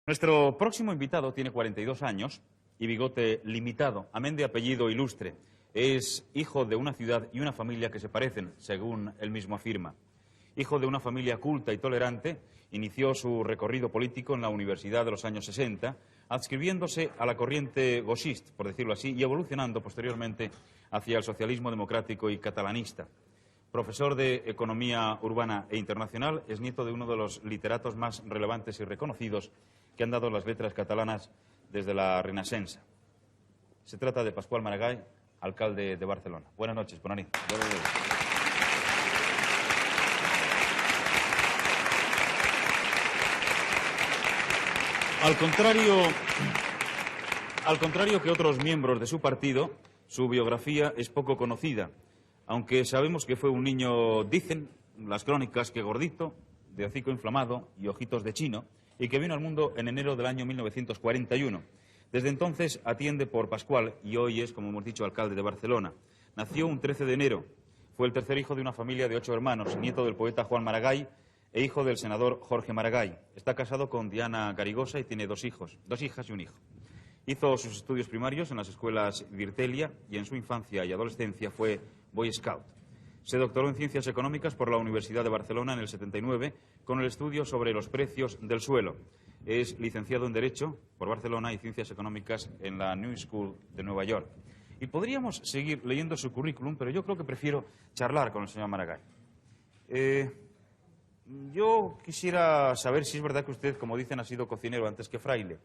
Nuestro próximo invitado tiene 42 años y bigote limitado, amén de apellido ilustre. Es hijo de una ciudad y una familia que se parecen, según él mismo afirma. Hijo de una familia culta y tolerante, inició su recorrido político en la universidad de los años 60, adscribiéndose a la corriente gauchiste, por decirlo así, y evolucionando posteriormente hacia el socialismo democrático y catalanista. Profesor de Economía Urbana e Internacional, es nieto de uno de los literatos más relevantes y reconocidos que han dado las letras catalanas desde la Renaixença. Se trata de Pasqual Maragall, alcalde de Barcelona. Buenas noches, bona nit. Buenas noches. Al contrario que otros miembros de su partido, su biografía es poco conocida, aunque sabemos que fue un niño, dicen las crónicas, que gordito, de hocico inflamado y ojitos de chino, y que vino al mundo en enero del año 1941. Desde entonces atiende por Pasqual y hoy es, como hemos dicho, alcalde de Barcelona. Nació un 13 de enero. Fue el tercer hijo de una familia de 8 hermanos, nieto del poeta Juan Maragall e hijo del senador Jorge Maragall. Está casado con Diana Garigosa y tiene 2 hijos, 2 hijas y un hijo. Hizo sus estudios primarios en las escuelas Virtelia y en su infancia y adolescencia fue Boy Scout. Se doctoró en Ciencias Económicas por la Universidad de Barcelona en el 79 con el estudio sobre los precios del suelo. Es licenciado en Derecho por Barcelona y Ciencias Económicas en la New School de Nueva York. Y podríamos seguir leyendo su currículum, pero yo creo que prefiero charlar con el señor Maragall. Yo quisiera saber si es verdad que usted, como dicen, ha sido cocinero antes que fraile.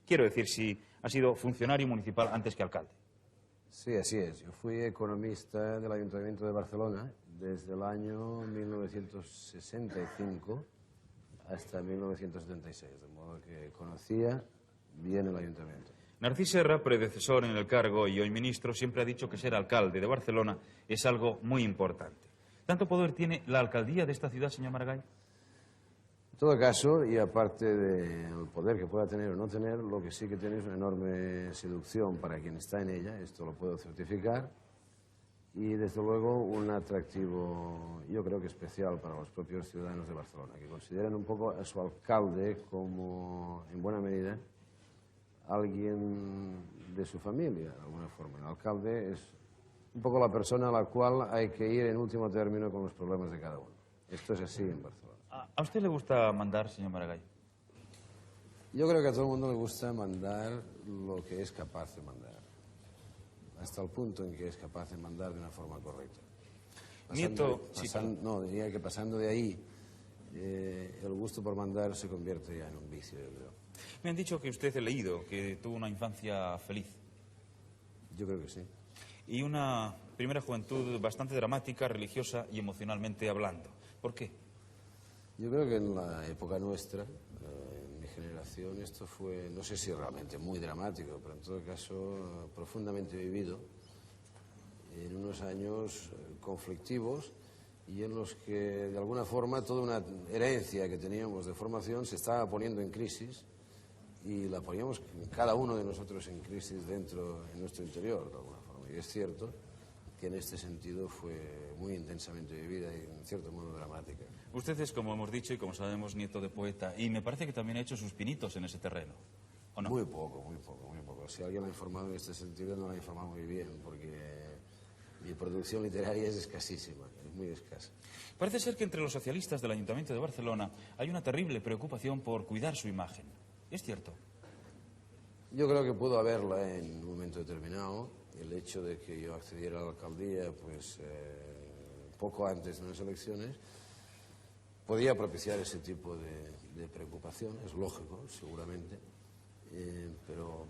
Quiero decir, si ha sido funcionario municipal antes que alcalde. Sí, así es. Yo fui economista del Ayuntamiento de Barcelona desde el año 1965 hasta 1976, de modo que conocía bien el ayuntamiento. Narcís Serra, predecesor en el cargo y hoy ministro, siempre ha dicho que ser alcalde de Barcelona es algo muy importante. ¿Tanto poder tiene la alcaldía de esta ciudad, señor Maragall? En todo caso, y aparte del poder que pueda tener o no tener, lo que sí que tiene es una enorme seducción para quien está en ella, esto lo puedo certificar, y desde luego un atractivo, yo creo que especial para los propios ciudadanos de Barcelona, que consideran un poco a su alcalde como, en buena medida, alguien de su familia, de alguna forma. El alcalde es un poco la persona a la cual hay que ir en último término con los problemas de cada uno. Esto es así en Barcelona. ¿A usted le gusta mandar, señor Maragall? Yo creo que a todo el mundo le gusta mandar lo que es capaz de mandar, hasta el punto en que es capaz de mandar de una forma correcta. No, diría que pasando de ahí, el gusto por mandar se convierte ya en un vicio, yo creo. Me han dicho que usted, he leído, que tuvo una infancia feliz. Yo creo que sí. Y una primera juventud bastante dramática, religiosa y emocionalmente hablando. ¿Por qué? Yo creo que en la época nuestra, en mi generación, esto fue, no sé si realmente muy dramático, pero en todo caso profundamente vivido, en unos años conflictivos y en los que de alguna forma toda una herencia que teníamos de formación se estaba poniendo en crisis y la poníamos cada uno de nosotros en crisis dentro, en nuestro interior, de alguna forma. Y es cierto que en este sentido fue muy intensamente vivida y en cierto modo dramática. Usted es, como hemos dicho y como sabemos, nieto de poeta, y me parece que también ha hecho sus pinitos en ese terreno, ¿o no? Muy poco, muy poco, muy poco. Si alguien me ha informado en este sentido, no la ha informado muy bien, porque mi producción literaria es escasísima, es muy escasa. Parece ser que entre los socialistas del Ayuntamiento de Barcelona hay una terrible preocupación por cuidar su imagen. ¿Es cierto? Yo creo que pudo haberla en un momento determinado. El hecho de que yo accediera a la alcaldía, pues poco antes de las elecciones, podía propiciar ese tipo de preocupación, es lógico, seguramente, pero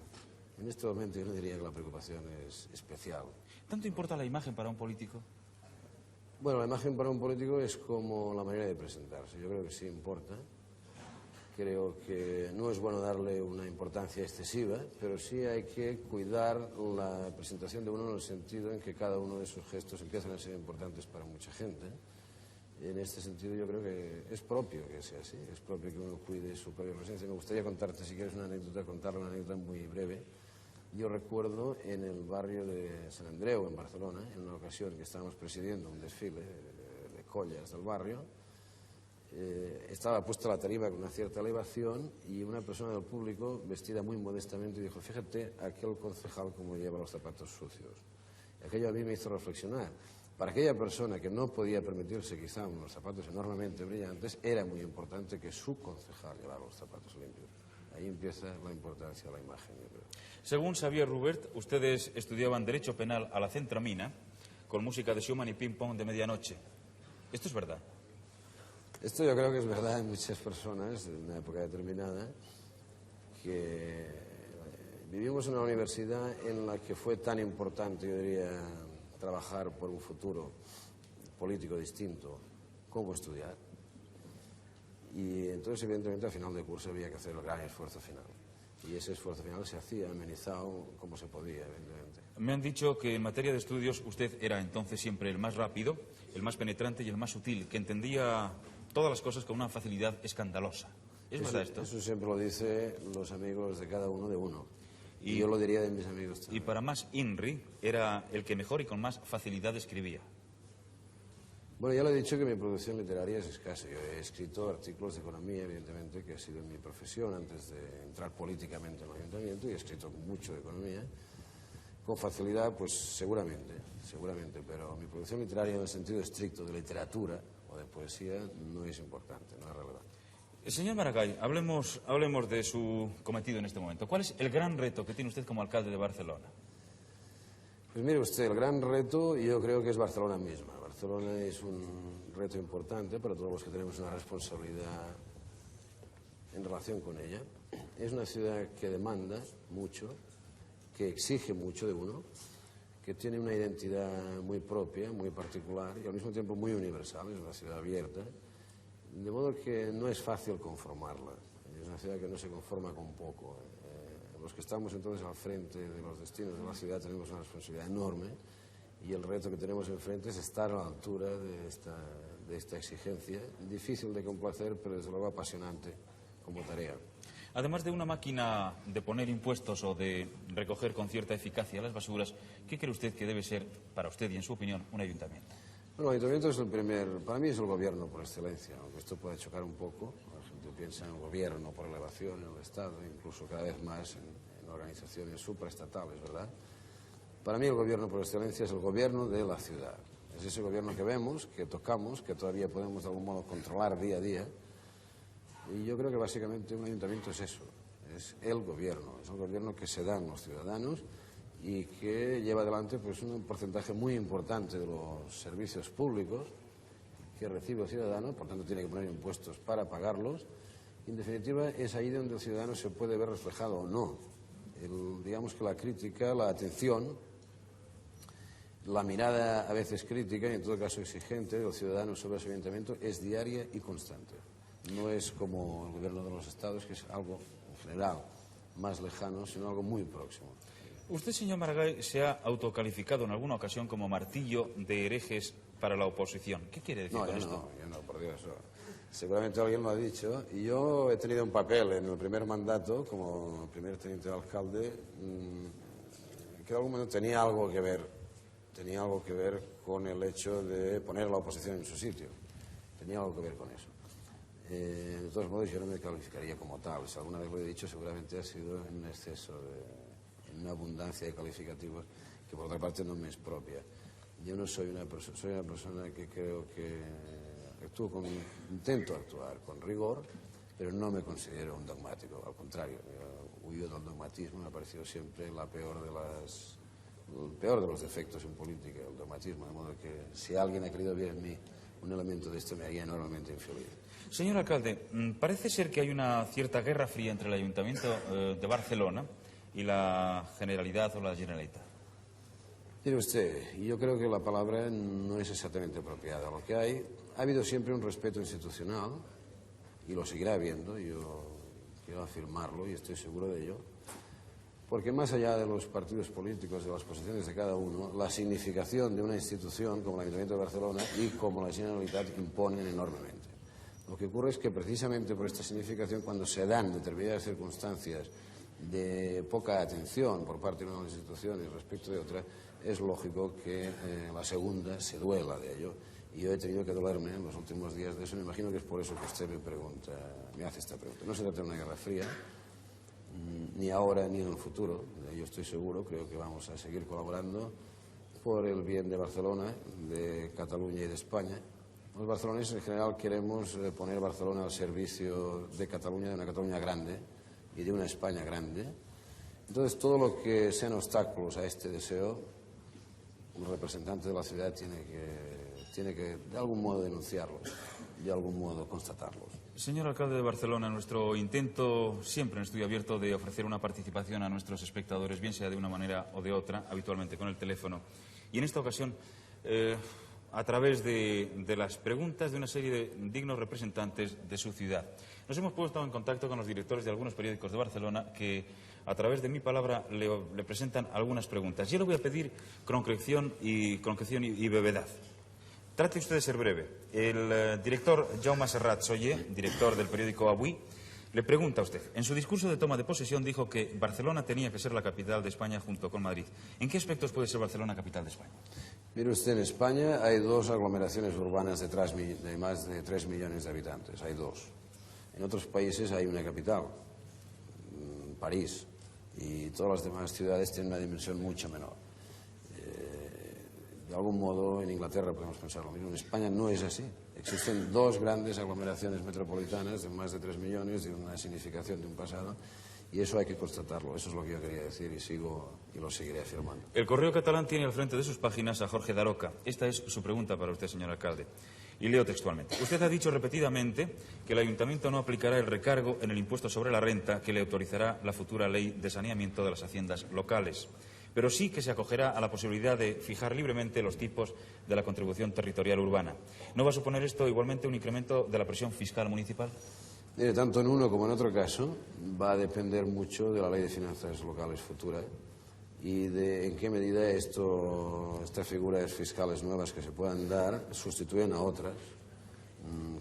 en este momento yo no diría que la preocupación es especial. ¿Tanto importa la imagen para un político? Bueno, la imagen para un político es como la manera de presentarse, yo creo que sí importa. Creo que no es bueno darle una importancia excesiva, pero sí hay que cuidar la presentación de uno en el sentido en que cada uno de sus gestos empiezan a ser importantes para mucha gente. En este sentido yo creo que es propio que sea así, es propio que uno cuide su propia presencia. Me gustaría contarte, si quieres, contarle una anécdota muy breve. Yo recuerdo en el barrio de Sant Andreu, en Barcelona, en una ocasión que estábamos presidiendo un desfile de collas del barrio, estaba puesta la tarima con una cierta elevación y una persona del público, vestida muy modestamente, dijo: fíjate aquel concejal como lleva los zapatos sucios. Y aquello a mí me hizo reflexionar. Para aquella persona que no podía permitirse quizá unos zapatos enormemente brillantes, era muy importante que su concejal llevara los zapatos limpios. Ahí empieza la importancia de la imagen, yo creo. Según Xavier Rubert, ustedes estudiaban Derecho Penal a la Centramina con música de Schumann y ping-pong de medianoche. ¿Esto es verdad? Esto yo creo que es verdad en muchas personas, en una época determinada, que vivimos en una universidad en la que fue tan importante, yo diría, trabajar por un futuro político distinto como estudiar. Y entonces, evidentemente, al final de curso había que hacer el gran esfuerzo final. Y ese esfuerzo final se hacía amenizado como se podía, evidentemente. Me han dicho que en materia de estudios usted era entonces siempre el más rápido, el más penetrante y el más sutil, que entendía todas las cosas con una facilidad escandalosa. ¿Es verdad esto? Eso siempre lo dicen los amigos de cada uno de uno. Y yo lo diría de mis amigos también. Y para más INRI era el que mejor y con más facilidad escribía. Bueno, ya lo he dicho que mi producción literaria es escasa. Yo he escrito artículos de economía, evidentemente, que ha sido mi profesión antes de entrar políticamente en el ayuntamiento, y he escrito mucho de economía. Con facilidad, pues seguramente, pero mi producción literaria en el sentido estricto de literatura o de poesía no es importante, no es relevante. Señor Maragall, hablemos de su cometido en este momento. ¿Cuál es el gran reto que tiene usted como alcalde de Barcelona? Pues mire usted, el gran reto yo creo que es Barcelona misma. Barcelona es un reto importante para todos los que tenemos una responsabilidad en relación con ella. Es una ciudad que demanda mucho, que exige mucho de uno, que tiene una identidad muy propia, muy particular y al mismo tiempo muy universal. Es una ciudad abierta, de modo que no es fácil conformarla. Es una ciudad que no se conforma con poco. Los que estamos entonces al frente de los destinos de la ciudad tenemos una responsabilidad enorme, y el reto que tenemos enfrente es estar a la altura de esta exigencia, difícil de complacer, pero desde luego apasionante como tarea. Además de una máquina de poner impuestos o de recoger con cierta eficacia las basuras, ¿qué cree usted que debe ser, para usted y en su opinión, un ayuntamiento? Bueno, el ayuntamiento es para mí es el gobierno por excelencia, aunque esto puede chocar un poco. La gente piensa en el gobierno por elevación, en el Estado, incluso cada vez más en organizaciones supraestatales, ¿verdad? Para mí el gobierno por excelencia es el gobierno de la ciudad. Es ese gobierno que vemos, que tocamos, que todavía podemos de algún modo controlar día a día. Y yo creo que básicamente un ayuntamiento es eso, es el gobierno que se dan los ciudadanos y que lleva adelante pues un porcentaje muy importante de los servicios públicos que recibe el ciudadano, por tanto tiene que poner impuestos para pagarlos. En definitiva, es ahí donde el ciudadano se puede ver reflejado o no. Digamos que la crítica, la atención, la mirada a veces crítica y en todo caso exigente del ciudadano sobre ese ayuntamiento es diaria y constante. No es como el gobierno de los estados, que es algo en general más lejano, sino algo muy próximo. Usted, señor Maragall, se ha autocalificado en alguna ocasión como martillo de herejes para la oposición. ¿Qué quiere decir con esto? No, yo no, por Dios. Seguramente alguien lo ha dicho. Y yo he tenido un papel en el primer mandato como primer teniente de alcalde que de algún modo tenía algo que ver con el hecho de poner a la oposición en su sitio. Tenía algo que ver con eso. De todos modos, yo no me calificaría como tal. Si alguna vez lo he dicho, seguramente ha sido en un exceso, en una abundancia de calificativos que por otra parte no me es propia. Yo no soy una persona que creo que intento actuar con rigor, pero no me considero un dogmático. Al contrario, huyo del dogmatismo, me ha parecido siempre el peor de los defectos en política, el dogmatismo, de modo que si alguien ha querido ver en mí un elemento de esto me haría enormemente infeliz. Señor alcalde, parece ser que hay una cierta guerra fría entre el Ayuntamiento de Barcelona y la Generalidad o la Generalitat. Mire usted, yo creo que la palabra no es exactamente apropiada. Lo que ha habido siempre un respeto institucional, y lo seguirá habiendo, yo quiero afirmarlo y estoy seguro de ello, porque más allá de los partidos políticos, de las posiciones de cada uno, la significación de una institución como el Ayuntamiento de Barcelona y como la Generalitat imponen enormemente. Lo que ocurre es que precisamente por esta significación, cuando se dan determinadas circunstancias de poca atención por parte de una de las instituciones respecto de otra, es lógico que la segunda se duela de ello y yo he tenido que dolerme en los últimos días de eso. Me imagino que es por eso que usted me hace esta pregunta. No se trata de una guerra fría, ni ahora ni en el futuro. Yo estoy seguro, creo que vamos a seguir colaborando por el bien de Barcelona, de Cataluña y de España. Los barceloneses en general queremos poner Barcelona al servicio de Cataluña, de una Cataluña grande y de una España grande. Entonces, todo lo que sean obstáculos a este deseo, un representante de la ciudad tiene que de algún modo denunciarlos, de algún modo constatarlos. Señor alcalde de Barcelona, nuestro intento siempre en Estudio Abierto de ofrecer una participación a nuestros espectadores, bien sea de una manera o de otra, habitualmente con el teléfono, y en esta ocasión a través de las preguntas de una serie de dignos representantes de su ciudad. Nos hemos puesto en contacto con los directores de algunos periódicos de Barcelona que, a través de mi palabra, le presentan algunas preguntas. Yo le voy a pedir concreción y brevedad. Trate usted de ser breve. El director Jaume Serrat Soller, director del periódico Avui, le pregunta a usted. En su discurso de toma de posesión dijo que Barcelona tenía que ser la capital de España junto con Madrid. ¿En qué aspectos puede ser Barcelona capital de España? Mire usted, en España hay dos aglomeraciones urbanas de más de 3 millones de habitantes. Hay dos. En otros países hay una capital, París, y todas las demás ciudades tienen una dimensión mucho menor. De algún modo, en Inglaterra podemos pensar lo mismo. En España no es así. Existen dos grandes aglomeraciones metropolitanas de más de 3 millones, de una significación de un pasado, y eso hay que constatarlo. Eso es lo que yo quería decir y lo seguiré afirmando. El Correo Catalán tiene al frente de sus páginas a Jorge Daroca. Esta es su pregunta para usted, señor alcalde. Y leo textualmente. Usted ha dicho repetidamente que el Ayuntamiento no aplicará el recargo en el impuesto sobre la renta que le autorizará la futura ley de saneamiento de las haciendas locales, pero sí que se acogerá a la posibilidad de fijar libremente los tipos de la contribución territorial urbana. ¿No va a suponer esto igualmente un incremento de la presión fiscal municipal? Mire, tanto en uno como en otro caso va a depender mucho de la ley de finanzas locales futura y de en qué medida estas figuras fiscales nuevas que se puedan dar sustituyen a otras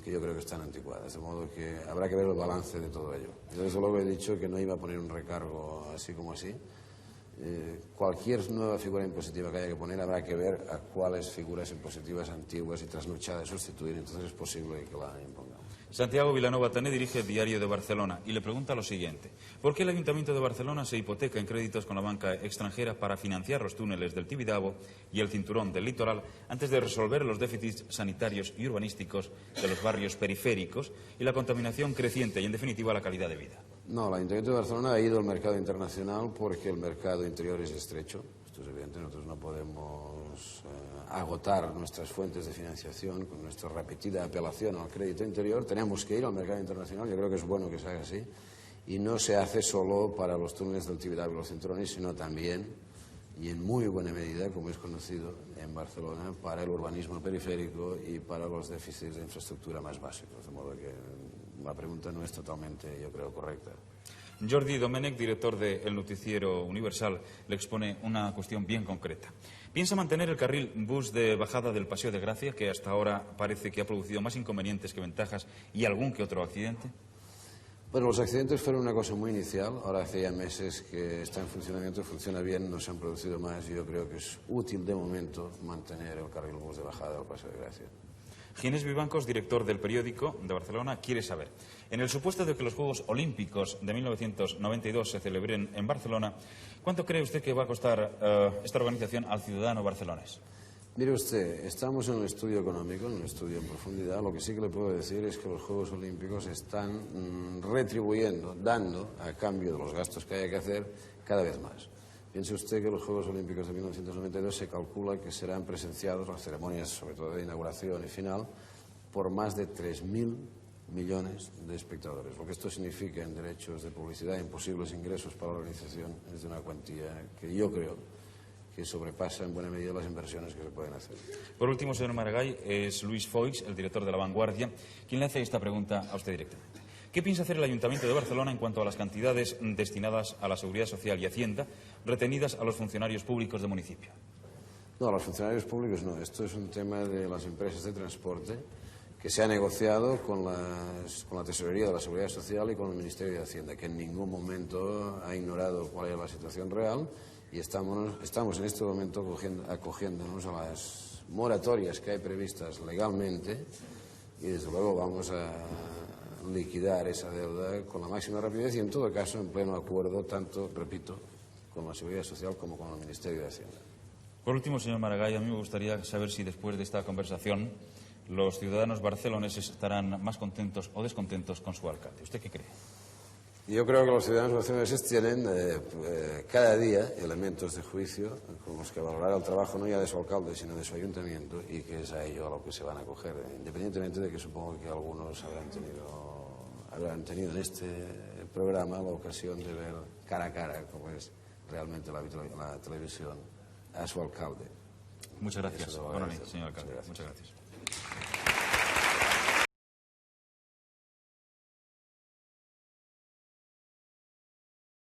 que yo creo que están anticuadas, de modo que habrá que ver el balance de todo ello. Yo desde luego he dicho que no iba a poner un recargo así como así. Cualquier nueva figura impositiva que haya que poner habrá que ver a cuáles figuras impositivas antiguas y trasnochadas sustituir, entonces es posible que la impongamos. Santiago Vilanova Tané dirige el Diario de Barcelona y le pregunta lo siguiente. ¿Por qué el Ayuntamiento de Barcelona se hipoteca en créditos con la banca extranjera para financiar los túneles del Tibidabo y el cinturón del litoral antes de resolver los déficits sanitarios y urbanísticos de los barrios periféricos y la contaminación creciente y, en definitiva, la calidad de vida? No, el Ayuntamiento de Barcelona ha ido al mercado internacional porque el mercado interior es estrecho. Esto es evidente, nosotros no podemos agotar nuestras fuentes de financiación con nuestra repetida apelación al crédito interior. Tenemos que ir al mercado internacional, yo creo que es bueno que se haga así, y no se hace solo para los túneles del Tibidabo y los cinturones, sino también, y en muy buena medida, como es conocido en Barcelona, para el urbanismo periférico y para los déficits de infraestructura más básicos, de modo que la pregunta no es totalmente, yo creo, correcta. Jordi Domènech, director de El Noticiero Universal, le expone una cuestión bien concreta. ¿Piensa mantener el carril bus de bajada del Paseo de Gracia, que hasta ahora parece que ha producido más inconvenientes que ventajas y algún que otro accidente? Bueno, los accidentes fueron una cosa muy inicial. Ahora hace ya meses que está en funcionamiento, funciona bien, no se han producido más y yo creo que es útil de momento mantener el carril bus de bajada del Paseo de Gracia. Ginés Vivancos, director del periódico de Barcelona, quiere saber, en el supuesto de que los Juegos Olímpicos de 1992 se celebren en Barcelona, ¿cuánto cree usted que va a costar esta organización al ciudadano barcelonés? Mire usted, estamos en un estudio económico, en un estudio en profundidad. Lo que sí que le puedo decir es que los Juegos Olímpicos están retribuyendo, dando a cambio de los gastos que haya que hacer cada vez más. Piense usted que los Juegos Olímpicos de 1992 se calcula que serán presenciados, las ceremonias sobre todo de inauguración y final, por más de 3.000 millones de espectadores. Lo que esto significa en derechos de publicidad, en posibles ingresos para la organización, es de una cuantía que yo creo que sobrepasa en buena medida las inversiones que se pueden hacer. Por último, señor Maragall, es Luis Foix, el director de La Vanguardia, quien le hace esta pregunta a usted directamente. ¿Qué piensa hacer el Ayuntamiento de Barcelona en cuanto a las cantidades destinadas a la Seguridad Social y Hacienda retenidas a los funcionarios públicos del municipio? No, a los funcionarios públicos no. Esto es un tema de las empresas de transporte que se ha negociado con la Tesorería de la Seguridad Social y con el Ministerio de Hacienda, que en ningún momento ha ignorado cuál es la situación real y estamos en este momento acogiéndonos a las moratorias que hay previstas legalmente y desde luego vamos a liquidar esa deuda con la máxima rapidez y en todo caso en pleno acuerdo, tanto, repito, con la Seguridad Social como con el Ministerio de Hacienda. Por último, señor Maragall, a mí me gustaría saber si después de esta conversación los ciudadanos barceloneses estarán más contentos o descontentos con su alcalde. ¿Usted qué cree? Yo creo que los ciudadanos barceloneses tienen cada día elementos de juicio con los que valorar el trabajo no ya de su alcalde, sino de su ayuntamiento, y que es a ello a lo que se van a acoger, independientemente de que supongo que algunos habrán tenido en este programa la ocasión de ver cara a cara cómo es realmente la televisión a su alcalde. Muchas gracias. Eso lo Buenas agradezco. noches, señor alcalde. Muchas gracias. Muchas gracias.